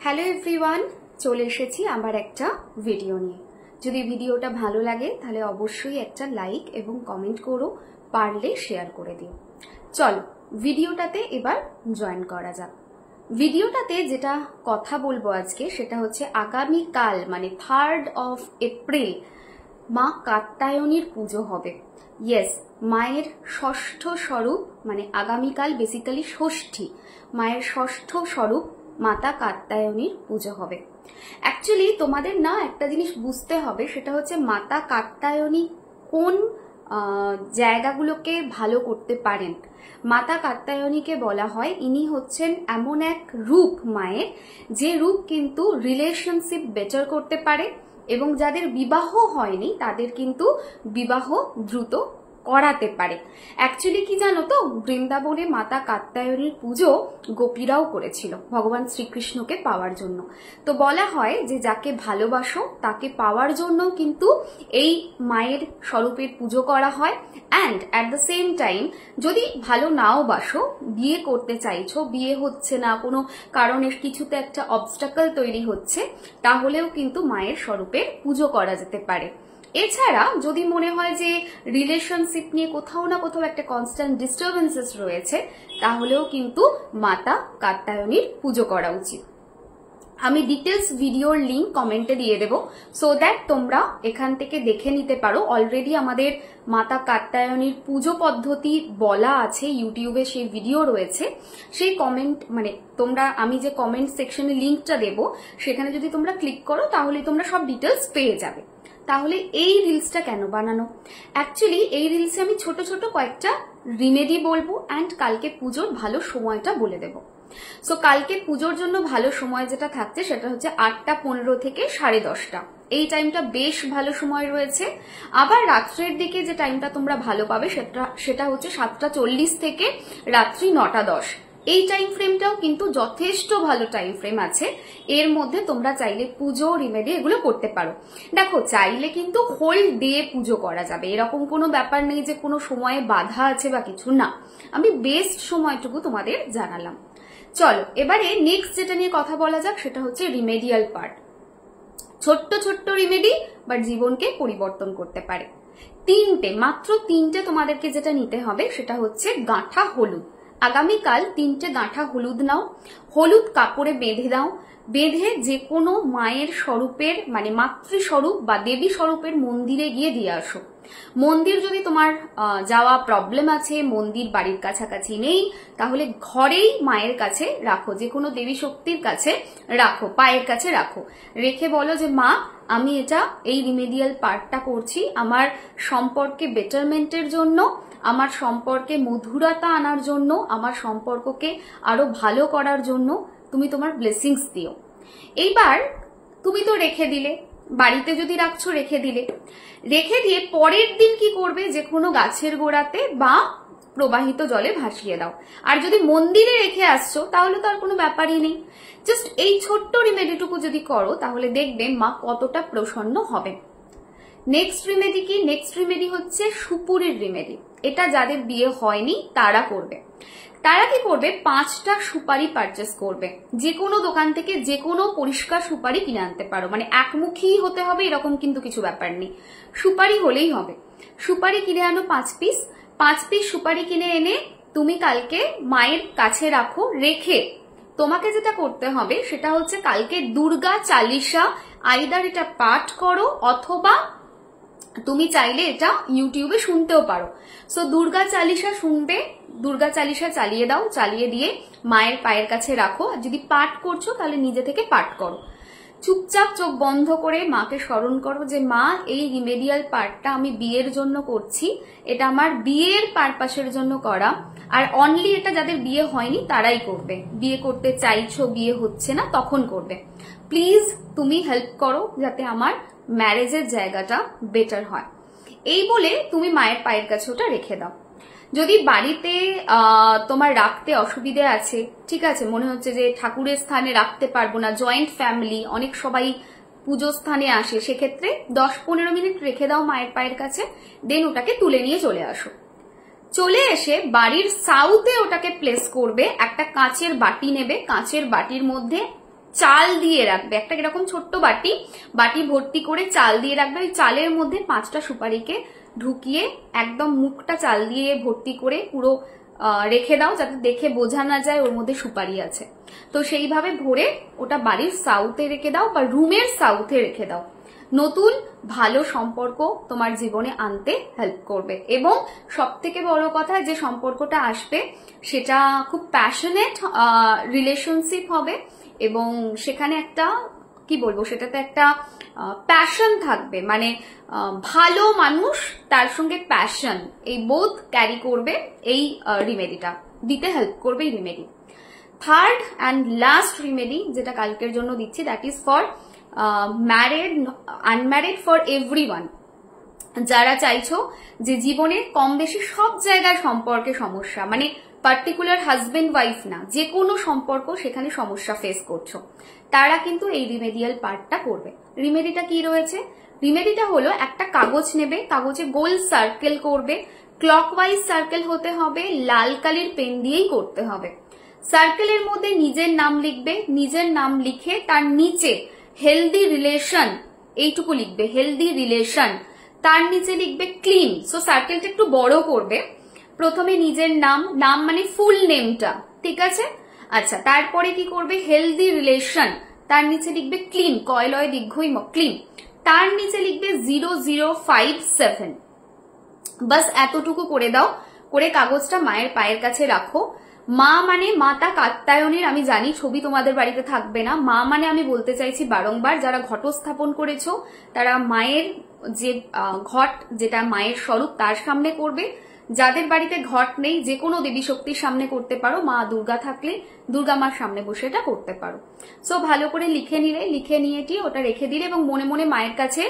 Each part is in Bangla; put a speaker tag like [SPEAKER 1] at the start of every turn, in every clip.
[SPEAKER 1] হ্যালো এভরিওয়ান, চলে এসেছি আবার একটা ভিডিও নিয়ে। যদি ভিডিওটা ভালো লাগে তাহলে অবশ্যই একটা লাইক এবং কমেন্ট করো, পারলে শেয়ার করে দিও। চলো ভিডিওটাতে এবার জয়েন করা যাক। ভিডিওটাতে যেটা কথা বলবো আজকে সেটা হচ্ছে আগামীকাল মানে 3rd of April মা কাত্যায়নীর পুজো হবে। ইয়েস, মায়ের ষষ্ঠ স্বরূপ মানে আগামীকাল বেসিক্যালি ষষ্ঠী, মায়ের ষষ্ঠ স্বরূপ মাতা কাত্যায়নীর পুজো হবে। অ্যাকচুয়ালি তোমাদের না একটা জিনিস বুঝতে হবে, সেটা হচ্ছে মাতা কাত্যায়নী কোন জায়গাগুলোকে ভালো করতে পারেন। মাতা কাত্যায়নীকে বলা হয় ইনি হচ্ছেন এমন এক রূপ মায়ের, যে রূপ কিন্তু রিলেশনশিপ বেটার করতে পারে এবং যাদের বিবাহ হয়নি তাদের কিন্তু বিবাহ দ্রুত করাতে পারে। অ্যাকচুয়ালি কি জানো তো, বৃন্দাবনে মাতা কাত্যায়নীর পুজো গোপীরাও করেছিল ভগবান শ্রীকৃষ্ণকে পাওয়ার জন্য। তো বলা হয় যে যাকে ভালোবাসো তাকে পাওয়ার জন্য কিন্তু এই মায়ের স্বরূপের পুজো করা হয়। And at the same time যদি ভালো নাও বাসো, বিয়ে করতে চাইছো, বিয়ে হচ্ছে না, কোনো কারণে কিছুতে একটা অবস্টাকল তৈরি হচ্ছে, তাহলেও কিন্তু মায়ের স্বরূপের পুজো করা যেতে পারে। এছাড়া যদি মনে হয় যে রিলেশনশিপ নিয়ে কোথাও না কোথাও একটা কনস্ট্যান্ট ডিস্টারবেন্সেস রয়েছে, তাহলেও কিন্তু মাতা কাত্যায়নীর পুজো করা উচিত। আমি ডিটেলস ভিডিওর লিংক কমেন্টে দিয়ে দেবো, সো দ্যাট তোমরা এখান থেকে দেখে নিতে পারো। অলরেডি আমাদের মাতা কাত্যায়নীর পুজো পদ্ধতি বলা আছে ইউটিউবে, সেই ভিডিও রয়েছে। সেই কমেন্ট মানে তোমরা, আমি যে কমেন্ট সেকশনে লিঙ্কটা দেবো সেখানে যদি তোমরা ক্লিক করো তাহলে তোমরা সব ডিটেলস পেয়ে যাবে। তাহলে এই রিলসটা কেন বানানো? অ্যাকচুয়ালি এই রিলসে আমি ছোট ছোট কয়েকটা রিমেডি বলবো অ্যান্ড কালকে পুজোর ভালো সময়টা বলে দেবো। সো কালকে পুজোর জন্য ভালো সময় যেটা থাকছে সেটা হচ্ছে 8টা 15 থেকে 10:30। এই টাইমটা বেশ ভালো সময় রয়েছে। আবার রাত্রের দিকে যে টাইমটা তোমরা ভালো পাবে সেটা হচ্ছে 7:40 থেকে রাত্রি 9:10। এই টাইম ফ্রেমটাও কিন্তু যথেষ্ট ভালো টাইম ফ্রেম আছে। এর মধ্যে তোমরা চাইলে পুজো রিমেডি এগুলো করতে পারো। দেখো, চাইলে কিন্তু হোল ডে পুজো করা যাবে, এরকম কোনো ব্যাপার নেই যে কোনো সময়ে বাধা আছে বা কিছু না। আমি বেস্ট সময়টুকু তোমাদের জানালাম। চলো এবারে নেক্সট যেটা নিয়ে কথা বলা যাক সেটা হচ্ছে রিমেডিয়াল পার্ট। ছোট্ট ছোট্ট রিমেডি বাট জীবনকে পরিবর্তন করতে পারে। মাত্র তিনটে তোমাদেরকে যেটা নিতে হবে সেটা হচ্ছে গাঁঠা হলুদ। আগামীকাল 3টে গাঁঠা হলুদ নাও, হলুদ কাপড়ে বেঁধে দাও, বেঁধে যে কোনো মায়ের স্বরূপের মানে মাতৃস্বরূপ বা দেবী স্বরূপের মন্দিরে গিয়ে দিয়ে আসো। মন্দির যদি তোমার যাওয়া প্রবলেম আছে, মন্দির বাড়ির কাছাকাছি নেই, তাহলে ঘরেই মায়ের কাছে রাখো, যে কোনো দেবী শক্তির কাছে রাখো, পায়ের কাছে রাখো। রেখে বলো যে মা, আমি এটা এই রিমেডিয়াল পার্টটা করছি আমার সম্পর্কে বেটারমেন্টের জন্য, আমার সম্পর্কে মধুরতা আনার জন্য, আমার সম্পর্ককে আরো ভালো করার জন্য তুমি তোমার ব্লেসিংস দিও। এইবার তুমি তো রেখে দিলে, বাড়িতে যদি রাখছো রেখে দিয়ে পরের দিন কি করবে, যে কোনো গাছের গোড়াতে বা প্রবাহিত জলে ভাসিয়ে দাও। আর যদি মন্দিরে রেখে আসছো তাহলে তো আর কোনো ব্যাপারই নেই। জাস্ট এই ছোট্ট রিমেডিটুকু যদি করো তাহলে দেখবে মা কতটা প্রসন্ন হবে। নেক্সট রিমেডি কি? নেক্সট রিমেডি হচ্ছে সুপুরির রিমেডি। এটা যাদের বিয়ে হয়নি তারা করবে। তারা কি করবে, 5টা সুপারি পারচেস করবে। যে কোনো দোকান থেকে যে কোনো পরিষ্কার সুপারি কিনে আনতে পারো, মানে একমুখী হতে হবে এরকম কিন্তু কিছু ব্যাপার নেই, সুপারি হলেই হবে। সুপারি কিনে আনো 5 পিস সুপারি কিনে এনে তুমি কালকে মায়ের কাছে রাখো। রেখে তোমাকে যেটা করতে হবে সেটা হচ্ছে কালকে দুর্গা চালিসা আইদার এটা পাঠ করো অথবা তুমি চাইলে এটা ইউটিউবে শুনতেও পারো। সো দুর্গা চালিসা শুনবে, দুর্গা চালিসা চালিয়ে দাও, চালিয়ে দিয়ে মায়ের পায়ের কাছে রাখো। যদি পাঠ করছো তাহলে নিজে থেকে পাঠ করো। চুপচাপ চোখ বন্ধ করে মাকে স্মরণ করো যে মা, এই রিমেডিয়াল পার্টটা আমি বিয়ের জন্য করছি, এটা আমার বিয়ের পারপাসের জন্য করা। আর অনলি এটা যাদের বিয়ে হয়নি তারাই করবে, বিয়ে করতে চাইছো বিয়ে হচ্ছে না তখন করবে। প্লিজ তুমি হেল্প করো যাতে আমার ম্যারেজের জায়গাটা বেটার হয়। এই বলে তুমি মায়ের পায়ের কাছে ওটা রেখে দাও। যদি বাড়িতে তোমার রাখতে অসুবিধে আছে, ঠিক আছে, মনে হচ্ছে যে ঠাকুরের স্থানে রাখতে পারবো না, জয়েন্ট ফ্যামিলি, অনেক সবাই পুজো স্থানে আসে, সেক্ষেত্রে 10-15 মিনিট রেখে দাও মায়ের পায়ের কাছে, দেন ওটাকে তুলে নিয়ে চলে আসো। চলে এসে বাড়ির সাউথে ওটাকে প্লেস করবে। একটা কাঁচের বাটি নেবে, কাঁচের বাটির মধ্যে চাল দিয়ে রাখবে, একটা এরকম ছোট্ট বাটি ভর্তি করে চাল দিয়ে রাখবে। ওই চালের মধ্যে 5টা সুপারিকে ঢুকিয়ে একদম মুখটা চাল দিয়ে ভর্তি করে পুরো রেখে দাও, যাতে দেখে বোঝা না যায় ওর মধ্যে সুপারি আছে। তো সেইভাবে ভরে ওটা বাড়ির সাউথে রেখে দাও বা রুমের সাউথে রেখে দাও। নতুন ভালো সম্পর্ক তোমার জীবনে আনতে হেল্প করবে। এবং সব থেকে বড় কথা, যে সম্পর্কটা আসবে সেটা খুব প্যাশনেট রিলেশনশিপ হবে এবং সেখানে একটা কি বলবো, সেটাতে একটা প্যাশন থাকবে, মানে ভালো মানুষ তার সঙ্গে প্যাশন, এই বোধ ক্যারি করবে। এই রিমেডিটা দিতে হেল্প করবে এই remedy. Third and last remedy যেটা কালকের জন্য দিচ্ছি, that is for married unmarried, for everyone. যারা চাইছো যে জীবনে কম বেশি সব জায়গায় সম্পর্কে সমস্যা, মানে পার্টিকুলার হাজবেন্ড ওয়াইফ না, যে কোনো সম্পর্ক সেখানে সমস্যা ফেস করছো, তারা কিন্তু এই রিমেডিয়াল পার্টটা করবে। রিমেডিটা কি রয়েছে? রিমেডিটা হলো একটা কাগজ নেবে, কাগজে গোল সার্কেল করবে, ক্লকওয়াইজ সার্কেল হতে হবে, লাল কালির পেন দিয়েই করতে হবে। সার্কেলের মধ্যে নিজের নাম লিখবে, নিজের নাম লিখে তার নিচে হেলদি রিলেশন এইটুকু লিখবে, হেলদি রিলেশন, তার নিচে লিখবে ক্লিন। সো সার্কেলটা একটু বড় করবে। প্রথমে নিজের নাম মানে ফুল নেমটা, ঠিক আছে? আচ্ছা, তারপরে কি করবে? হেলদি রিলেশন, তার নিচে লিখবে ক্লিন, কয়লয় দীর্ঘই ক্লিন, তার নিচে লিখবে 0057। বাস এতটুকু করে দাও, করে কাগজটা মায়ের পায়ের কাছে রাখো। মা মানে মাতা কাত্যায়নের, আমি জানি ছবি তোমাদের বাড়িতে থাকবে না। মা মানে আমি বলতে চাইছি বারংবার, যারা ঘট স্থাপন করেছো তারা মায়ের যে ঘট, যেটা মায়ের স্বরূপ, তার সামনে করবে। যাদের বাড়িতে ঘট নেই, যে কোনো দেবী শক্তির সামনে করতে পারো, মা দুর্গা থাকলে দুর্গা মার সামনে বসে এটা করতে পারো। সো ভালো করে লিখে নিলে, লিখে নিয়ে ওটা রেখে দিলে এবং মনে মনে মায়ের কাছে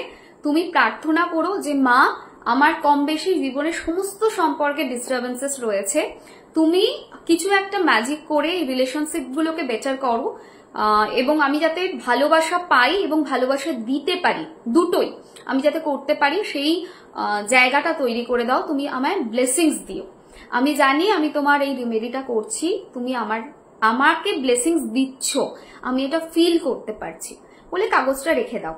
[SPEAKER 1] তুমি প্রার্থনা করো যে মা, আমার কম বেশি জীবনের সমস্ত সম্পর্কে ডিস্টারবেন্সেস রয়েছে, তুমি কিছু একটা ম্যাজিক করে এই রিলেশনশিপ গুলোকে বেটার করো এবং আমি যাতে ভালোবাসা পাই এবং ভালোবাসা দিতে পারি, দুটোই আমি যাতে করতে পারি, সেই জায়গাটা তৈরি করে দাও। তুমি আমায় ব্লেসিংস দিও। আমি জানি আমি তোমার এই রিমেডিটা করছি, তুমি আমাকে ব্লেসিংস দিচ্ছ, আমি এটা ফিল করতে পারছি বলে কাগজটা রেখে দাও।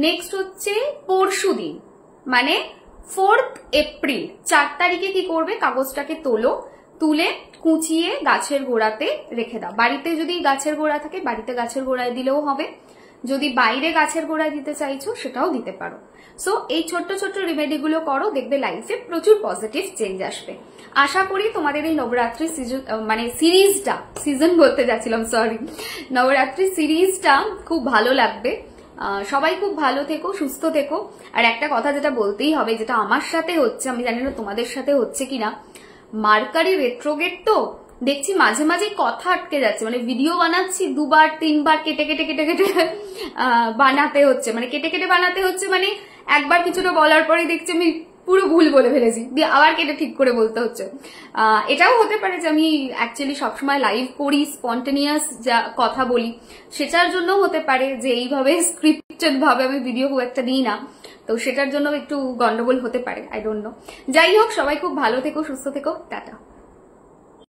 [SPEAKER 1] নেক্সট হচ্ছে পরশু দিন, মানে 4th এপ্রিল, 4 তারিখে কি করবে? কাগজটাকে তুলে কুচিয়ে গাছের গোড়াতে রেখে দাও। বাড়িতে যদি গাছের গোড়া থাকে, বাড়িতে গাছের গোড়ায় দিলেও হবে। যদি বাইরে গাছের গোড়ায় দিতে চাইছো সেটাও দিতে পারো। সো এই ছোট্ট ছোট্ট রিমেডি গুলো করো, দেখবে লাইফে প্রচুর পজিটিভ চেঞ্জ আসবে। আশা করি তোমাদের এই নবরাত্রি সিজন বলতে যাচ্ছিলাম, সরি, নবরাত্রি সিরিজটা খুব ভালো লাগবে। সবাই খুব ভালো থেকো, সুস্থ থেকো। আর একটা কথা যেটা বলতেই হবে, যেটা আমার সাথে হচ্ছে, আমি জানি না তোমাদের সাথে হচ্ছে কিনা, মার্কারি রেট্রোগেট তো দেখছি মাঝে মাঝে কথা আটকে যাচ্ছে, মানে ভিডিও বানাচ্ছি 2বার 3বার কেটে বানাতে হচ্ছে, মানে কেটে বানাতে হচ্ছে, মানে একবার কিছুটা বলার পরে দেখছি আমি পুরো ভুল বলে ফেলেছি, দিয়ে আবার কেটে ঠিক করে বলতে হচ্ছে। এটাও হতে পারে যে আমি অ্যাকচুয়ালি সবসময় লাইভ করি, স্পন্টেনিয়াস যা কথা বলি, সেটার জন্য হতে পারে যে এইভাবে স্ক্রিপ্টেড ভাবে আমি ভিডিও খুব একটা দিই না, তো সেটার জন্য একটু গন্ডগোল হতে পারে, আই ডোন্ট নো। যাই হোক, সবাই খুব ভালো থেকো, সুস্থ থেকো, টাটা।